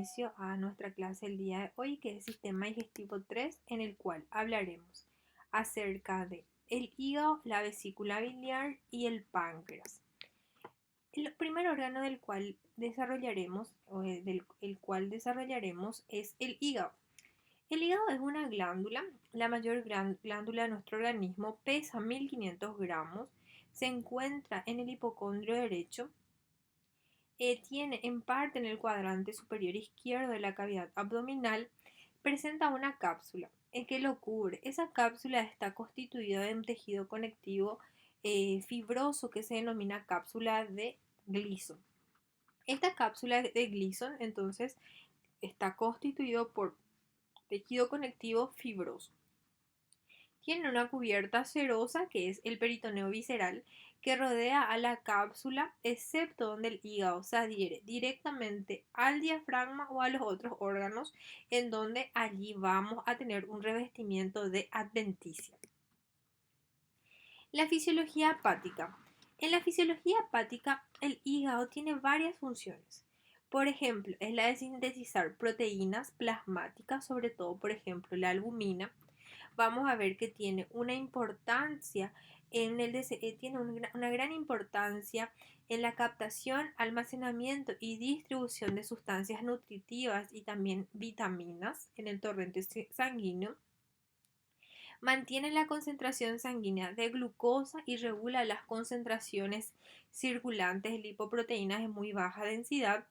inicio a nuestra clase el día de hoy, que es Sistema Digestivo 3, en el cual hablaremos acerca de el hígado, la vesícula biliar y el páncreas. El primer órgano del cual desarrollaremos, el cual desarrollaremos es el hígado. El hígado es una glándula, la mayor glándula de nuestro organismo, pesa 1500 gramos, se encuentra en el hipocondrio derecho. Tiene en parte en el cuadrante superior izquierdo de la cavidad abdominal, presenta una cápsula que lo cubre. Esa cápsula está constituida de un tejido conectivo fibroso que se denomina cápsula de Gleason. Esta cápsula de Gleason entonces está constituido por tejido conectivo fibroso. Tiene una cubierta serosa que es el peritoneo visceral que rodea a la cápsula, excepto donde el hígado se adhiere directamente al diafragma o a los otros órganos, en donde allí vamos a tener un revestimiento de adventicia. La fisiología hepática. En la fisiología hepática, el hígado tiene varias funciones. Por ejemplo, es la de sintetizar proteínas plasmáticas, sobre todo, por ejemplo, la albumina. Vamos a ver que tiene una importancia tiene una gran importancia en la captación, almacenamiento y distribución de sustancias nutritivas y también vitaminas en el torrente sanguíneo. Mantiene la concentración sanguínea de glucosa y regula las concentraciones circulantes de lipoproteínas de muy baja densidad.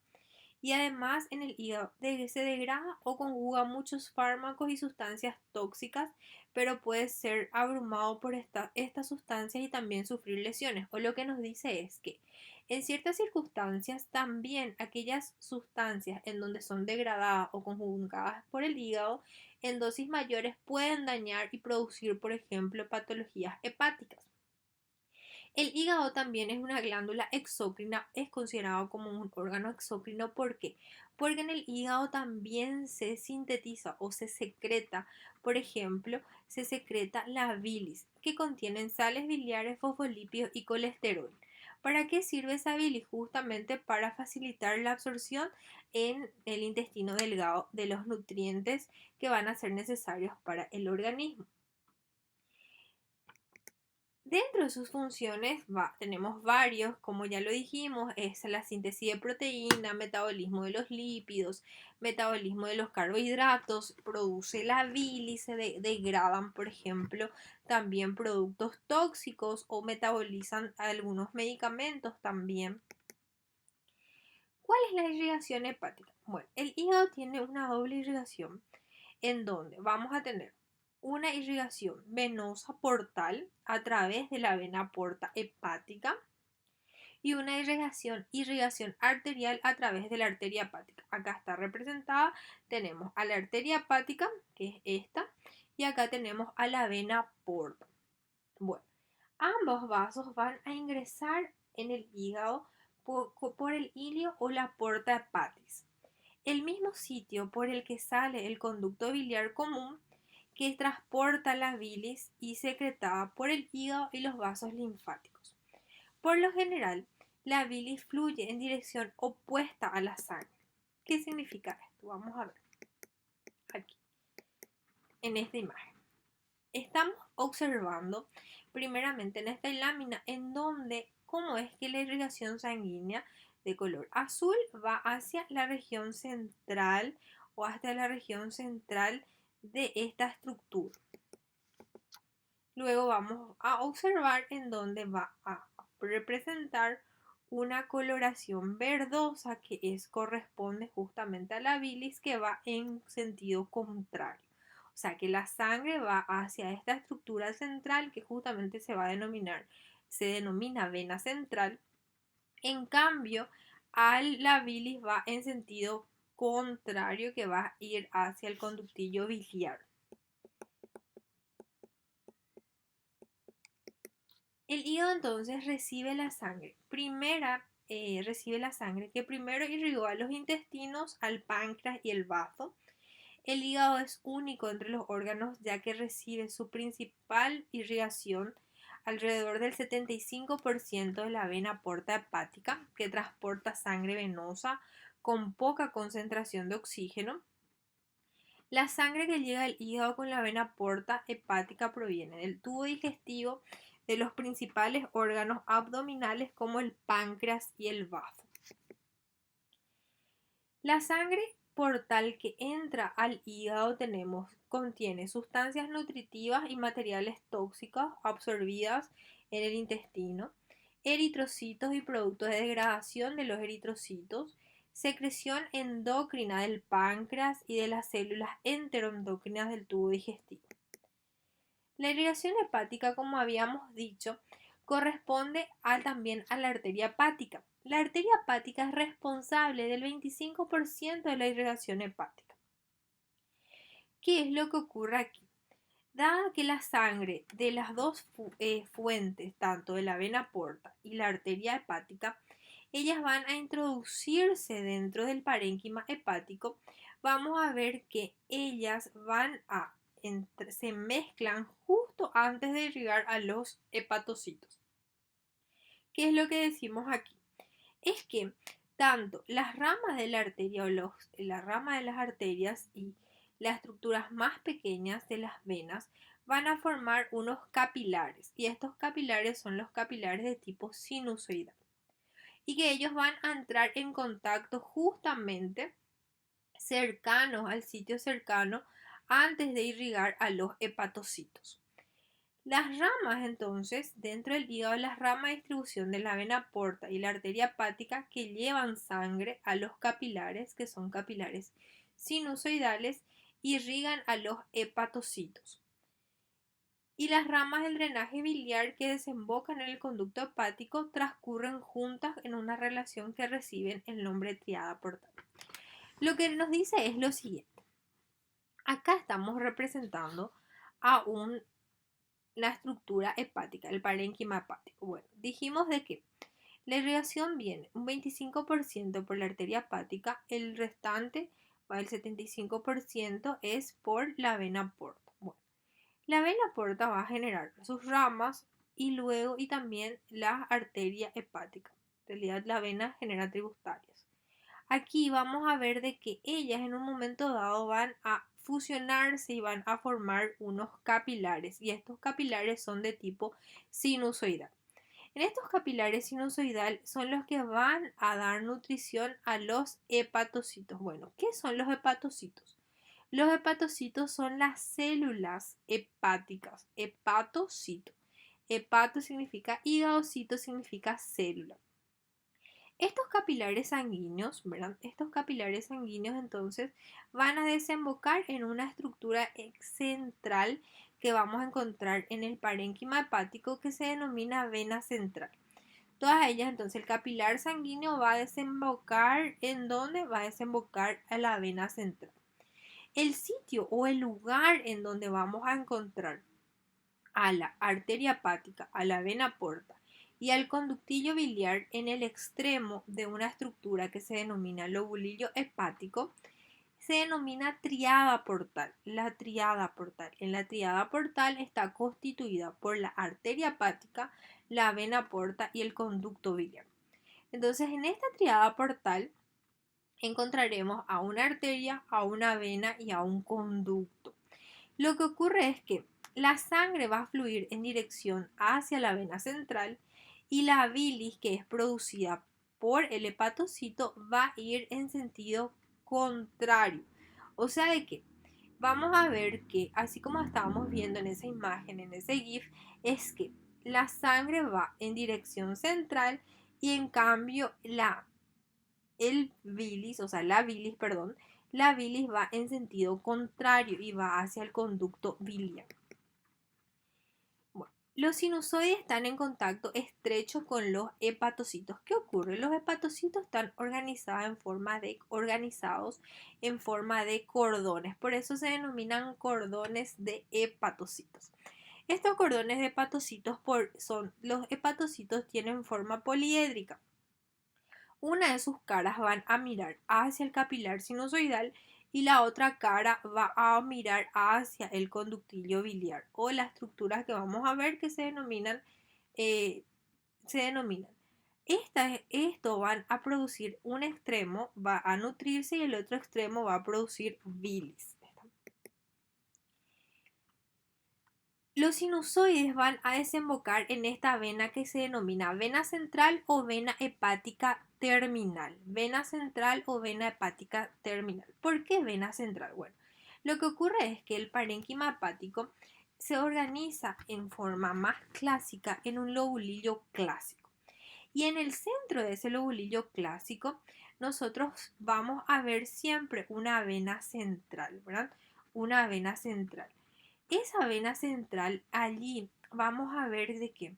Y además en el hígado se degrada o conjuga muchos fármacos y sustancias tóxicas, pero puede ser abrumado por estas sustancias y también sufrir lesiones. O lo que nos dice es que en ciertas circunstancias también aquellas sustancias en donde son degradadas o conjugadas por el hígado en dosis mayores pueden dañar y producir, por ejemplo, patologías hepáticas. El hígado también es una glándula exócrina, es considerado como un órgano exócrino. ¿Por qué? Porque en el hígado también se sintetiza o se secreta, por ejemplo, se secreta la bilis, que contienen sales biliares, fosfolípidos y colesterol. ¿Para qué sirve esa bilis? Justamente para facilitar la absorción en el intestino delgado de los nutrientes que van a ser necesarios para el organismo. Dentro de sus funciones tenemos varios, como ya lo dijimos, es la síntesis de proteína, metabolismo de los lípidos, metabolismo de los carbohidratos, produce la bilis, se degradan, por ejemplo, también productos tóxicos o metabolizan algunos medicamentos también. ¿Cuál es la irrigación hepática? Bueno, el hígado tiene una doble irrigación en donde vamos a tener una irrigación venosa portal a través de la vena porta hepática y una irrigación arterial a través de la arteria hepática. Acá está representada, tenemos a la arteria hepática, que es esta, y acá tenemos a la vena porta. Bueno, ambos vasos van a ingresar en el hígado por el ilio o la porta hepatis, el mismo sitio por el que sale el conducto biliar común que transporta la bilis y secretada por el hígado y los vasos linfáticos. Por lo general, la bilis fluye en dirección opuesta a la sangre. ¿Qué significa esto? Vamos a ver aquí, en esta imagen. Estamos observando primeramente en esta lámina en donde cómo es que la irrigación sanguínea de color azul va hacia la región central o hasta la región central de esta estructura. Luego vamos a observar en donde va a representar una coloración verdosa que corresponde justamente a la bilis que va en sentido contrario. O sea que la sangre va hacia esta estructura central que justamente se denomina vena central. En cambio, la bilis va en sentido contrario que va a ir hacia el conductillo biliar. El hígado entonces recibe la sangre. Recibe la sangre que primero irrigó a los intestinos, al páncreas y el bazo. El hígado es único entre los órganos ya que recibe su principal irrigación alrededor del 75% de la vena porta hepática que transporta sangre venosa con poca concentración de oxígeno. La sangre que llega al hígado con la vena porta hepática proviene del tubo digestivo de los principales órganos abdominales como el páncreas y el bazo. La sangre portal que entra al hígado contiene sustancias nutritivas y materiales tóxicos absorbidas en el intestino, eritrocitos y productos de degradación de los eritrocitos, secreción endocrina del páncreas y de las células enteroendocrinas del tubo digestivo. La irrigación hepática, como habíamos dicho, corresponde también a la arteria hepática. La arteria hepática es responsable del 25% de la irrigación hepática. ¿Qué es lo que ocurre aquí? Dada que la sangre de las dos fuentes, tanto de la vena porta y la arteria hepática, ellas van a introducirse dentro del parénquima hepático, vamos a ver que ellas se mezclan justo antes de irrigar a los hepatocitos. ¿Qué es lo que decimos aquí? Es que tanto las ramas de la arteria la rama de las arterias y las estructuras más pequeñas de las venas van a formar unos capilares, y estos capilares son los capilares de tipo sinusoidal, y que ellos van a entrar en contacto justamente cercanos al sitio cercano antes de irrigar a los hepatocitos. Las ramas, entonces, dentro del hígado, las ramas de distribución de la vena porta y la arteria hepática que llevan sangre a los capilares, que son capilares sinusoidales, irrigan a los hepatocitos. Y las ramas del drenaje biliar que desembocan en el conducto hepático transcurren juntas en una relación que reciben el nombre de triada portal. Lo que nos dice es lo siguiente. Acá estamos representando a la estructura hepática, el parénquima hepático. Bueno, dijimos de que la irrigación viene un 25% por la arteria hepática, el restante, el 75% es por la vena porta. Bueno, la vena porta va a generar sus ramas y también la arteria hepática. En realidad la vena genera tributarias. Aquí vamos a ver de que ellas en un momento dado van a fusionarse y van a formar unos capilares, y estos capilares son de tipo sinusoidal. En estos capilares sinusoidal son los que van a dar nutrición a los hepatocitos. Bueno, ¿qué son los hepatocitos? Los hepatocitos son las células hepáticas. Hepatocito. Hepato significa hígado, cito significa célula. Estos capilares sanguíneos, ¿verdad? Estos capilares sanguíneos entonces van a desembocar en una estructura central que vamos a encontrar en el parénquima hepático, que se denomina vena central. Todas ellas, entonces el capilar sanguíneo va a desembocar ¿en dónde? Va a desembocar a la vena central. El sitio o el lugar en donde vamos a encontrar a la arteria hepática, a la vena porta y al conductillo biliar en el extremo de una estructura que se denomina lobulillo hepático, se denomina triada portal. La triada portal. En la triada portal está constituida por la arteria hepática, la vena porta y el conducto biliar. Entonces, en esta triada portal encontraremos a una arteria, a una vena y a un conducto. Lo que ocurre es que la sangre va a fluir en dirección hacia la vena central, y la bilis, que es producida por el hepatocito, va a ir en sentido contrario. O sea de que vamos a ver que, así como estábamos viendo en esa imagen, en ese GIF, es que la sangre va en dirección central, y en cambio la bilis va en sentido contrario y va hacia el conducto biliar. Bueno, los sinusoides están en contacto estrecho con los hepatocitos. ¿Qué ocurre? Los hepatocitos están organizados en forma de cordones. Por eso se denominan cordones de hepatocitos. Estos cordones de hepatocitos los hepatocitos tienen forma poliédrica. Una de sus caras van a mirar hacia el capilar sinusoidal y la otra cara va a mirar hacia el conductillo biliar, o las estructuras que vamos a ver que se denominan Esto van a producir un extremo, va a nutrirse y el otro extremo va a producir bilis. Los sinusoides van a desembocar en esta vena que se denomina vena central o vena hepática terminal. Vena central o vena hepática terminal. ¿Por qué vena central? Bueno, lo que ocurre es que el parénquima hepático se organiza en forma más clásica en un lobulillo clásico. Y en el centro de ese lobulillo clásico, nosotros vamos a ver siempre una vena central, ¿verdad? Una vena central. Esa vena central, allí vamos a ver de qué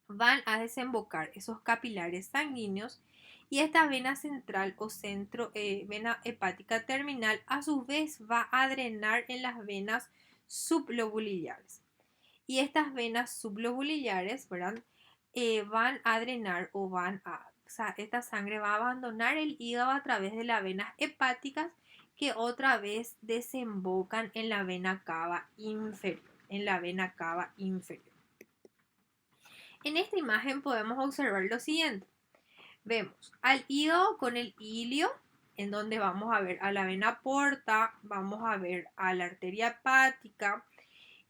van a desembocar esos capilares sanguíneos y esta vena central o vena hepática terminal a su vez va a drenar en las venas sublobulillares. Y estas venas sublobulillares, ¿verdad? Van a drenar o sea, esta sangre va a abandonar el hígado a través de las venas hepáticas que otra vez desembocan en la vena cava inferior, en la vena cava inferior. En esta imagen podemos observar lo siguiente. Vemos al hígado con el ilio, en donde vamos a ver a la vena porta, vamos a ver a la arteria hepática,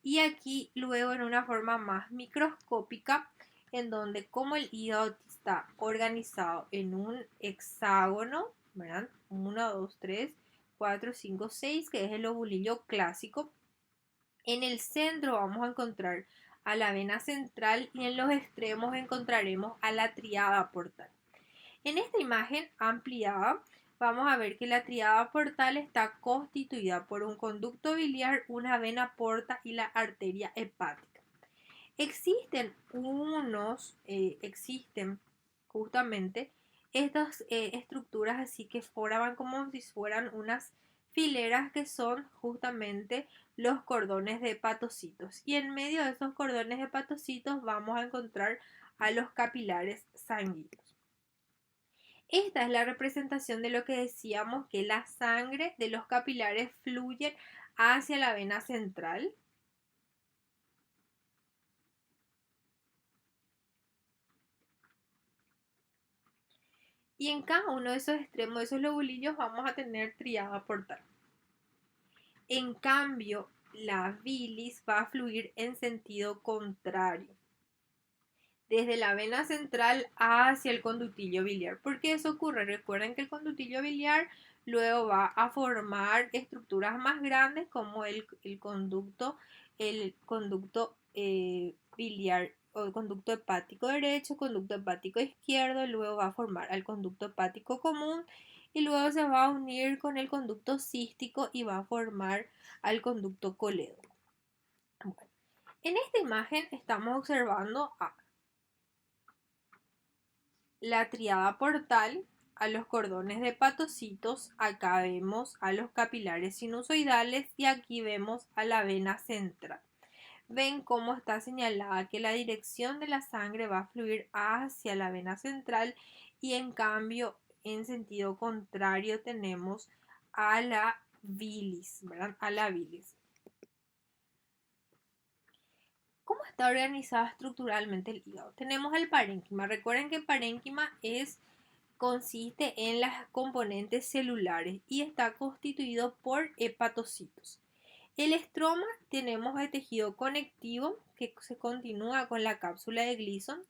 y aquí luego en una forma más microscópica, en donde como el hígado está organizado en un hexágono, ¿verdad? 1, 2, 3, 4, 5, 6, que es el lobulillo clásico. En el centro vamos a encontrar a la vena central y en los extremos encontraremos a la tríada portal. En esta imagen ampliada vamos a ver que la tríada portal está constituida por un conducto biliar, una vena porta y la arteria hepática. Existen justamente estas estructuras así que forman como si fueran unas fileras que son justamente los cordones de hepatocitos. Y en medio de esos cordones de hepatocitos vamos a encontrar a los capilares sanguíneos. Esta es la representación de lo que decíamos que la sangre de los capilares fluye hacia la vena central. Y en cada uno de esos extremos de esos lobulillos vamos a tener tríada portal. En cambio, la bilis va a fluir en sentido contrario, desde la vena central hacia el conductillo biliar. ¿Por qué eso ocurre? Recuerden que el conductillo biliar luego va a formar estructuras más grandes como el conducto biliar o el conducto hepático derecho, conducto hepático izquierdo, luego va a formar al conducto hepático común y luego se va a unir con el conducto cístico y va a formar al conducto colédoco. Bueno, en esta imagen estamos observando a la tríada portal, a los cordones de hepatocitos, acá vemos a los capilares sinusoidales y aquí vemos a la vena central. Ven cómo está señalada que la dirección de la sangre va a fluir hacia la vena central y en cambio en sentido contrario tenemos a la bilis, ¿verdad? A la bilis. ¿Cómo está organizado estructuralmente el hígado? Tenemos el parénquima. Recuerden que el parénquima consiste en las componentes celulares y está constituido por hepatocitos. El estroma tenemos el tejido conectivo que se continúa con la cápsula de Gleason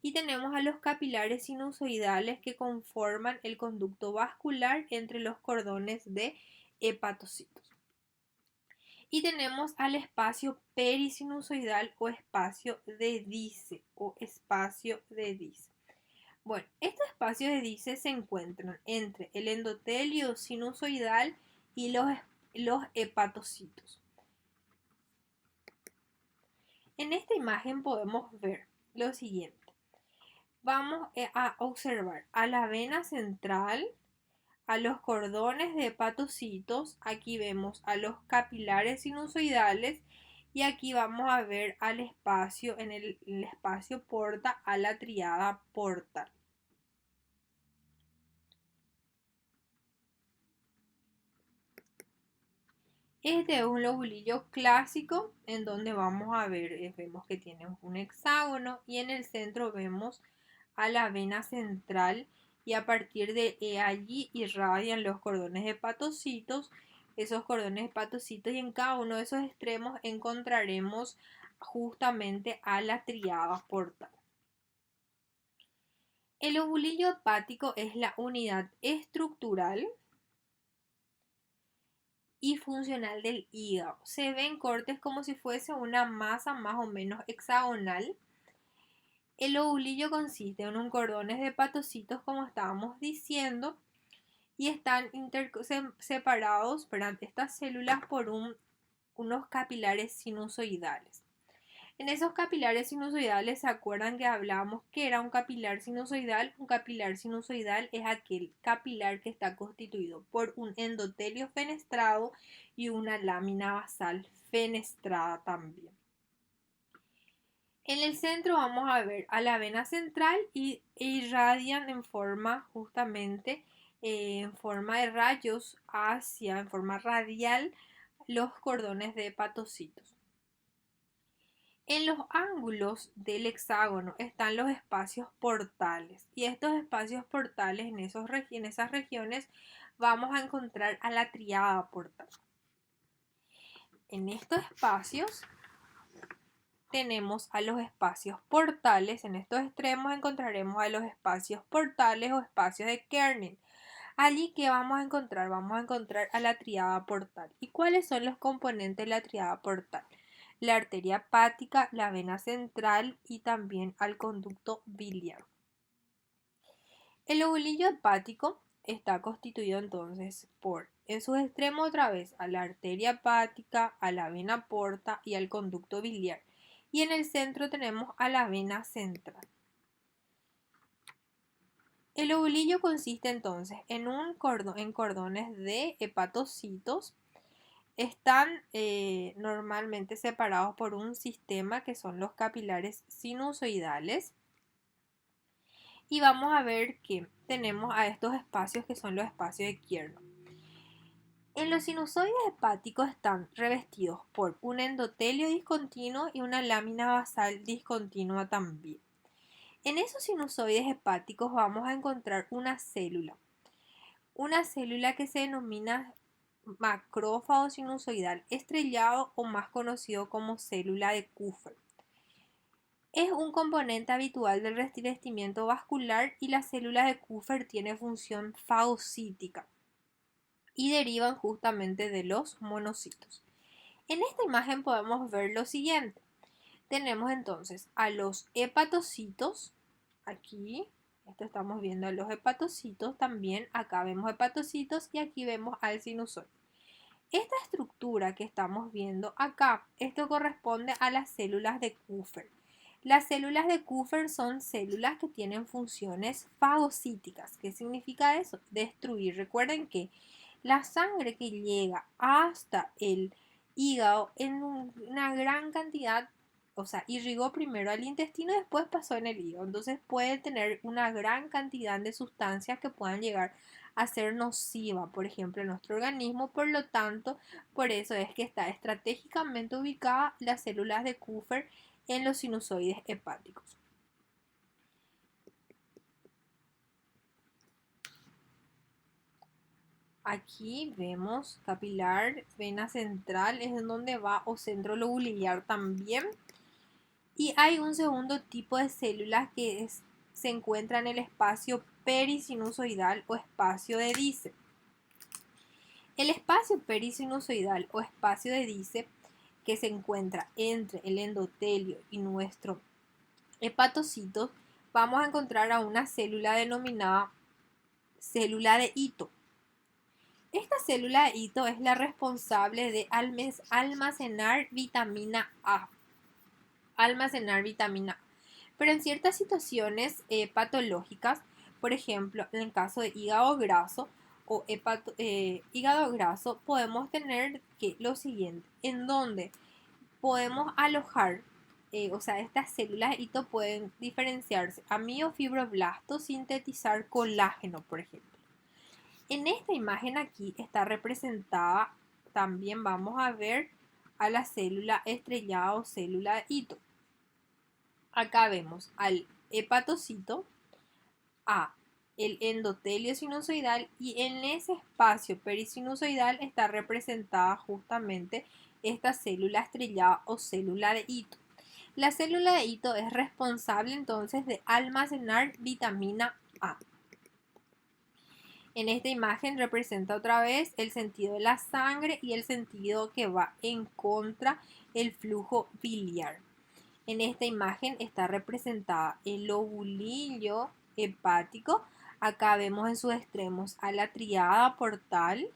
y tenemos a los capilares sinusoidales que conforman el conducto vascular entre los cordones de hepatocitos. Y tenemos al espacio perisinusoidal o espacio de Dice Bueno, estos espacios de Dice se encuentran entre el endotelio sinusoidal y los hepatocitos. En esta imagen podemos ver lo siguiente. Vamos a observar a la vena central, a los cordones de hepatocitos, aquí vemos a los capilares sinusoidales y aquí vamos a ver al espacio, en el espacio porta a la tríada portal. Este es un lobulillo clásico en donde vamos a ver, vemos que tiene un hexágono y en el centro vemos a la vena central y a partir de allí irradian los cordones hepatocitos, esos cordones hepatocitos, y en cada uno de esos extremos encontraremos justamente a la tríada portal. El ovulillo hepático es la unidad estructural y funcional del hígado. Se ven cortes como si fuese una masa más o menos hexagonal. El ovulillo consiste en un cordones de hepatocitos, como estábamos diciendo, y están separados estas células por unos capilares sinusoidales. En esos capilares sinusoidales, ¿se acuerdan que hablábamos que era un capilar sinusoidal? Un capilar sinusoidal es aquel capilar que está constituido por un endotelio fenestrado y una lámina basal fenestrada también. En el centro vamos a ver a la vena central e irradian en forma justamente en forma de rayos en forma radial, los cordones de hepatocitos. En los ángulos del hexágono están los espacios portales, y estos espacios portales en esas regiones vamos a encontrar a la tríada portal. En estos espacios tenemos a los espacios portales. En estos extremos encontraremos a los espacios portales o espacios de Kernin. Allí, ¿qué vamos a encontrar? Vamos a encontrar a la tríada portal. ¿Y cuáles son los componentes de la tríada portal? La arteria hepática, la vena central y también al conducto biliar. El ovulillo hepático está constituido entonces por, en sus extremos otra vez, a la arteria hepática, a la vena porta y al conducto biliar. Y en el centro tenemos a la vena central. El ovulillo consiste entonces en cordones de hepatocitos. Están normalmente separados por un sistema que son los capilares sinusoidales. Y vamos a ver que tenemos a estos espacios que son los espacios de Kiernan. En los sinusoides hepáticos están revestidos por un endotelio discontinuo y una lámina basal discontinua también. En esos sinusoides hepáticos vamos a encontrar una célula que se denomina macrófago sinusoidal estrellado, o más conocido como célula de Kupffer. Es un componente habitual del revestimiento vascular, y las células de Kupffer tienen función fagocítica y derivan justamente de los monocitos. En esta imagen podemos ver lo siguiente. Tenemos entonces a los hepatocitos, aquí, esto estamos viendo a los hepatocitos también, acá vemos hepatocitos y aquí vemos al sinusoide. Esta estructura que estamos viendo acá, esto corresponde a las células de Kupffer. Las células de Kupffer son células que tienen funciones fagocíticas. ¿Qué significa eso? Destruir. Recuerden que la sangre que llega hasta el hígado en una gran cantidad, o sea, irrigó primero al intestino y después pasó en el hígado. Entonces puede tener una gran cantidad de sustancias que puedan llegar a ser nociva, por ejemplo, en nuestro organismo. Por lo tanto, por eso es que está estratégicamente ubicada las células de Kupffer en los sinusoides hepáticos. Aquí vemos capilar, vena central, es en donde va, o centro lobulillar también. Y hay un segundo tipo de células que se encuentra en el espacio perisinusoidal o espacio de Dice. El espacio perisinusoidal o espacio de Dice, que se encuentra entre el endotelio y nuestro hepatocito, vamos a encontrar a una célula denominada célula de Ito. Esta célula de Ito es la responsable de almacenar vitamina A. Pero en ciertas situaciones patológicas, por ejemplo, en el caso de hígado graso o hígado graso, podemos tener lo siguiente, en donde podemos alojar, estas células de Ito pueden diferenciarse a miofibroblastos, sintetizar colágeno, por ejemplo. En esta imagen aquí está representada, también vamos a ver a la célula estrellada o célula de Ito. Acá vemos al hepatocito a el endotelio sinusoidal, y en ese espacio perisinusoidal está representada justamente esta célula estrellada o célula de Ito. La célula de Ito es responsable entonces de almacenar vitamina A. En esta imagen representa otra vez el sentido de la sangre y el sentido que va en contra el flujo biliar. En esta imagen está representada el lobulillo hepático. Acá vemos en sus extremos a la tríada portal.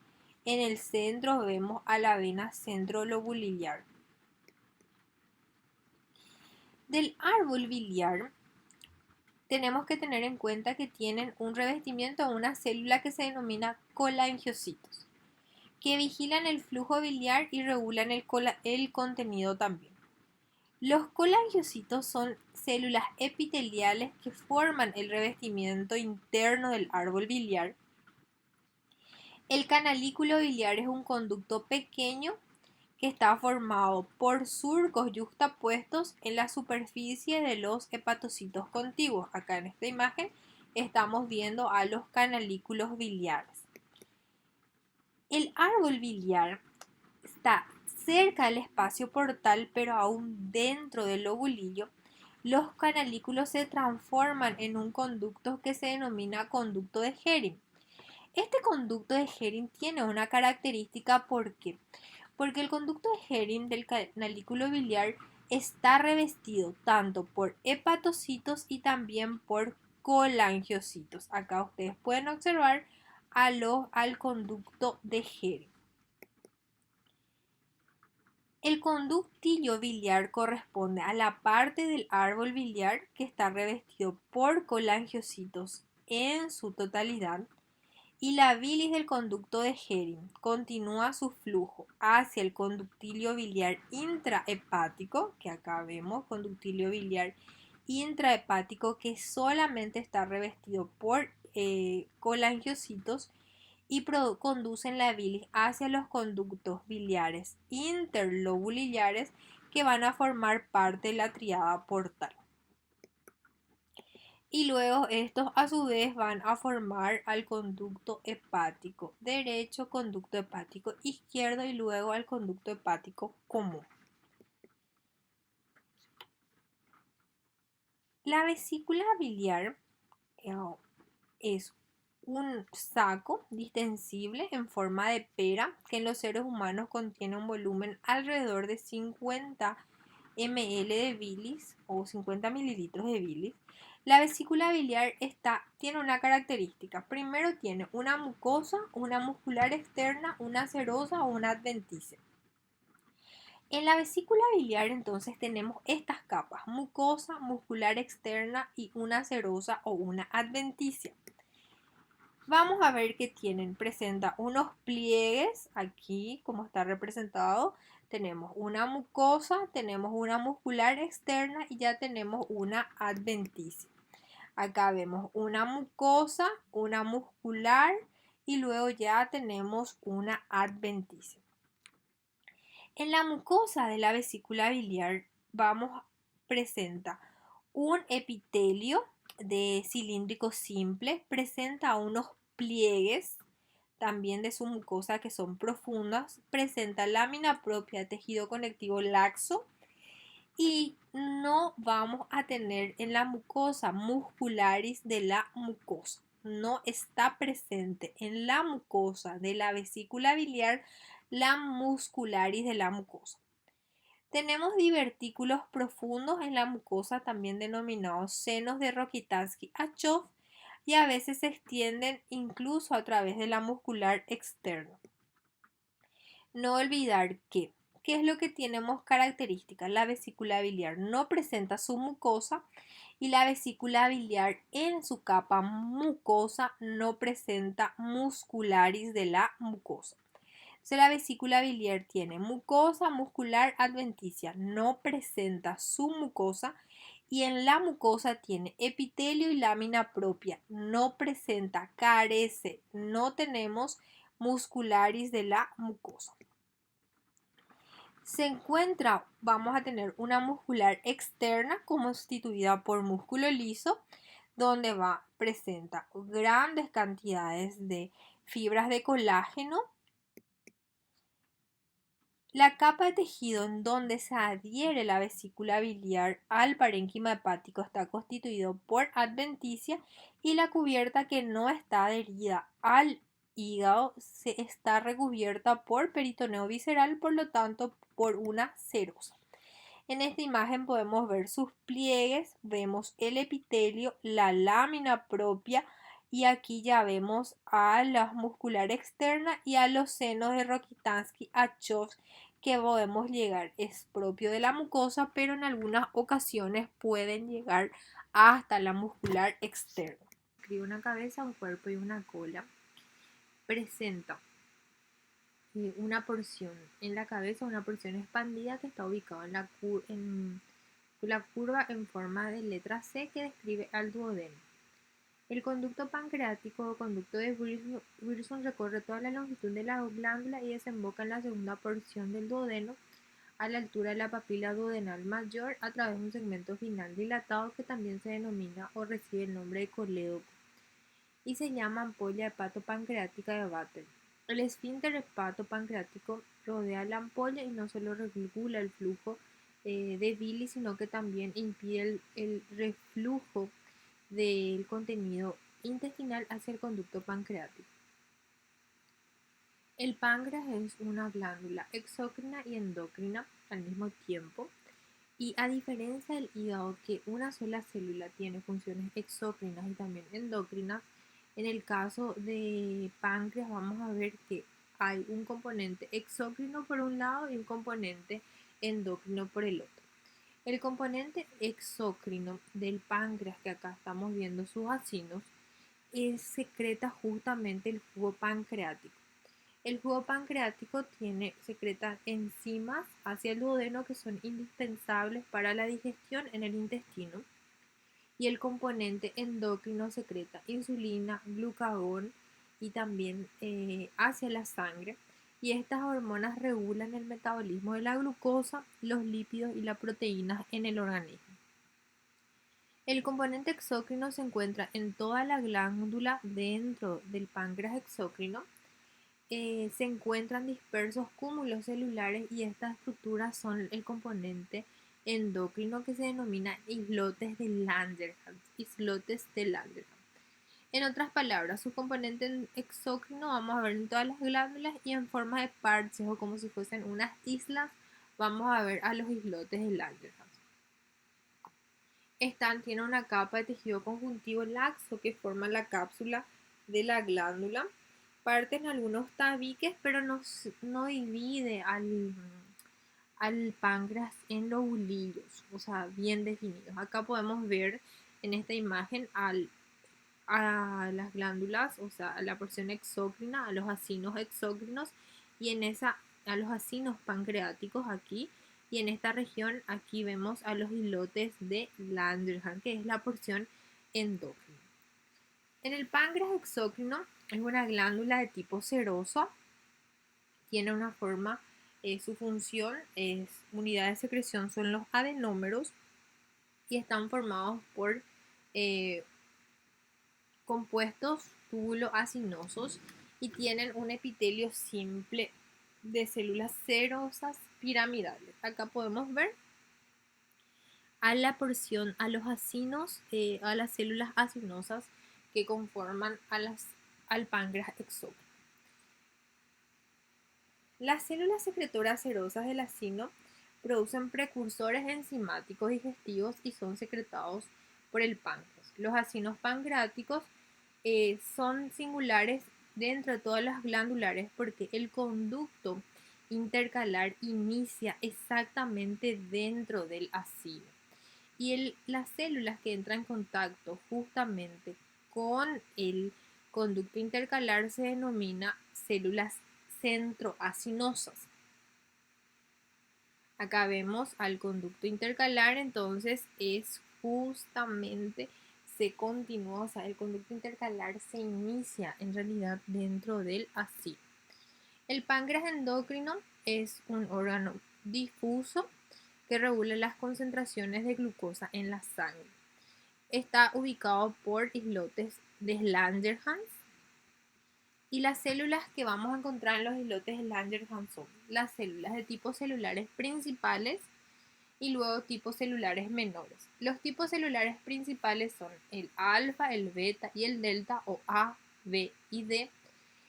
En el centro vemos a la vena centrolobulillar. Del árbol biliar tenemos que tener en cuenta que tienen un revestimiento de una célula que se denomina colangiocitos, que vigilan el flujo biliar y regulan el contenido también. Los colangiocitos son células epiteliales que forman el revestimiento interno del árbol biliar. El canalículo biliar es un conducto pequeño que está formado por surcos yuxtapuestos en la superficie de los hepatocitos contiguos. Acá en esta imagen estamos viendo a los canalículos biliares. El árbol biliar está cerca del espacio portal, pero aún dentro del lobulillo. Los canalículos se transforman en un conducto que se denomina conducto de Hering. Este conducto de Hering tiene una característica porque el conducto de Hering del canalículo biliar está revestido tanto por hepatocitos y también por colangiocitos. Acá ustedes pueden observar al conducto de Hering. El conductillo biliar corresponde a la parte del árbol biliar que está revestido por colangiocitos en su totalidad, y la bilis del conducto de Hering continúa su flujo hacia el conductilio biliar intrahepático, que acá vemos conductilio biliar intrahepático que solamente está revestido por colangiocitos, y conducen la bilis hacia los conductos biliares interlobulillares que van a formar parte de la tríada portal. Y luego estos a su vez van a formar al conducto hepático derecho, conducto hepático izquierdo y luego al conducto hepático común. La vesícula biliar es un saco distensible en forma de pera que en los seres humanos contiene un volumen alrededor de 50 ml de bilis o 50 mililitros de bilis. La vesícula biliar tiene una característica. Primero tiene una mucosa, una muscular externa, una serosa o una adventicia. En la vesícula biliar entonces tenemos estas capas: mucosa, muscular externa y una serosa o una adventicia. Vamos a ver que presenta unos pliegues aquí, como está representado. Tenemos una mucosa, tenemos una muscular externa y ya tenemos una adventicia. Acá vemos una mucosa, una muscular y luego ya tenemos una adventicia. En la mucosa de la vesícula biliar presenta un epitelio de cilíndrico simple, presenta unos pliegues también de su mucosa que son profundas, presenta lámina propia, tejido conectivo laxo, y no vamos a tener en la mucosa muscularis de la mucosa. No está presente en la mucosa de la vesícula biliar la muscularis de la mucosa. Tenemos divertículos profundos en la mucosa, también denominados senos de Rokitansky-Achov, y a veces se extienden incluso a través de la muscular externa. No olvidar ¿qué es lo que tenemos característica? La vesícula biliar no presenta su mucosa y la vesícula biliar en su capa mucosa no presenta muscularis de la mucosa. Entonces, la vesícula biliar tiene mucosa, muscular, adventicia, no presenta su mucosa, y en la mucosa tiene epitelio y lámina propia, no presenta, carece, no tenemos muscularis de la mucosa. Vamos a tener una muscular externa constituida por músculo liso, donde presenta grandes cantidades de fibras de colágeno. La capa de tejido en donde se adhiere la vesícula biliar al parénquima hepático está constituido por adventicia y la cubierta que no está adherida al hígado se está recubierta por peritoneo visceral, por lo tanto por una serosa. En esta imagen podemos ver sus pliegues, vemos el epitelio, la lámina propia y aquí ya vemos a la muscular externa y a los senos de Rokitansky-Achov que podemos llegar. Es propio de la mucosa, pero en algunas ocasiones pueden llegar hasta la muscular externa. Describe una cabeza, un cuerpo y una cola. Presenta una porción en la cabeza, una porción expandida que está ubicada en la curva en forma de letra C que describe al duodeno. El conducto pancreático o conducto de Wilson recorre toda la longitud de la glándula y desemboca en la segunda porción del duodeno a la altura de la papila duodenal mayor a través de un segmento final dilatado que también se denomina o recibe el nombre de colédoco y se llama ampolla hepatopancreática de Vatel. El esfínter hepatopancreático rodea la ampolla y no solo regula el flujo de bilis, sino que también impide el reflujo del contenido intestinal hacia el conducto pancreático. El páncreas es una glándula exócrina y endocrina al mismo tiempo, y a diferencia del hígado, que una sola célula tiene funciones exócrinas y también endocrinas, en el caso de páncreas vamos a ver que hay un componente exócrino por un lado y un componente endocrino por el otro. El componente exócrino del páncreas, que acá estamos viendo sus acinos, secreta justamente el jugo pancreático. El jugo pancreático secreta enzimas hacia el duodeno que son indispensables para la digestión en el intestino. Y el componente endocrino secreta insulina, glucagón y también hacia la sangre. Y estas hormonas regulan el metabolismo de la glucosa, los lípidos y las proteínas en el organismo. El componente exócrino se encuentra en toda la glándula dentro del páncreas exócrino. Se encuentran dispersos cúmulos celulares y estas estructuras son el componente endocrino que se denomina islotes de Langerhans. En otras palabras, su componente exócrino vamos a ver en todas las glándulas y en forma de parches o como si fuesen unas islas vamos a ver a los islotes de Langerhans. Tiene una capa de tejido conjuntivo laxo que forma la cápsula de la glándula. Parten algunos tabiques, pero no divide al páncreas en lobulillos, o sea, bien definidos. Acá podemos ver en esta imagen a las glándulas, o sea, a la porción exócrina, a los acinos exócrinos y a los acinos pancreáticos aquí. Y en esta región aquí vemos a los islotes de Langerhans, que es la porción endócrina. En el páncreas exócrino es una glándula de tipo seroso, tiene una forma, su función es unidad de secreción son los adenómeros y están formados por compuestos túbulo-acinosos y tienen un epitelio simple de células serosas piramidales. Acá podemos ver a los acinos, a las células acinosas que conforman al páncreas exócrino. Las células secretoras serosas del acino producen precursores enzimáticos digestivos y son secretados por el páncreas. Los acinos pancreáticos son singulares dentro de todas las glandulares porque el conducto intercalar inicia exactamente dentro del acino. Y las células que entran en contacto justamente con el conducto intercalar se denomina células centroacinosas. Acá vemos al conducto intercalar, entonces es justamente se continúa, o sea, el conducto intercalar se inicia en realidad dentro del acino. El páncreas endocrino es un órgano difuso que regula las concentraciones de glucosa en la sangre. está ubicado por islotes de Langerhans. Y las células que vamos a encontrar en los islotes de Langerhans son las células de tipos celulares principales y luego tipos celulares menores. Los tipos celulares principales son el alfa, el beta y el delta, o A, B y D.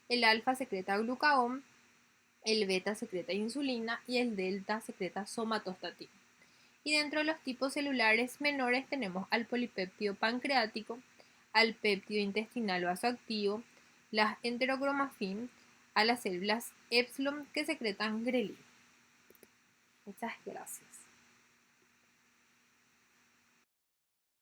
El alfa secreta glucagón, el beta secreta insulina y el delta secreta somatostatina. Y dentro de los tipos celulares menores tenemos al polipéptido pancreático, al péptido intestinal vasoactivo, las enterocromafin, a las células epsilon que secretan grelina. Muchas gracias.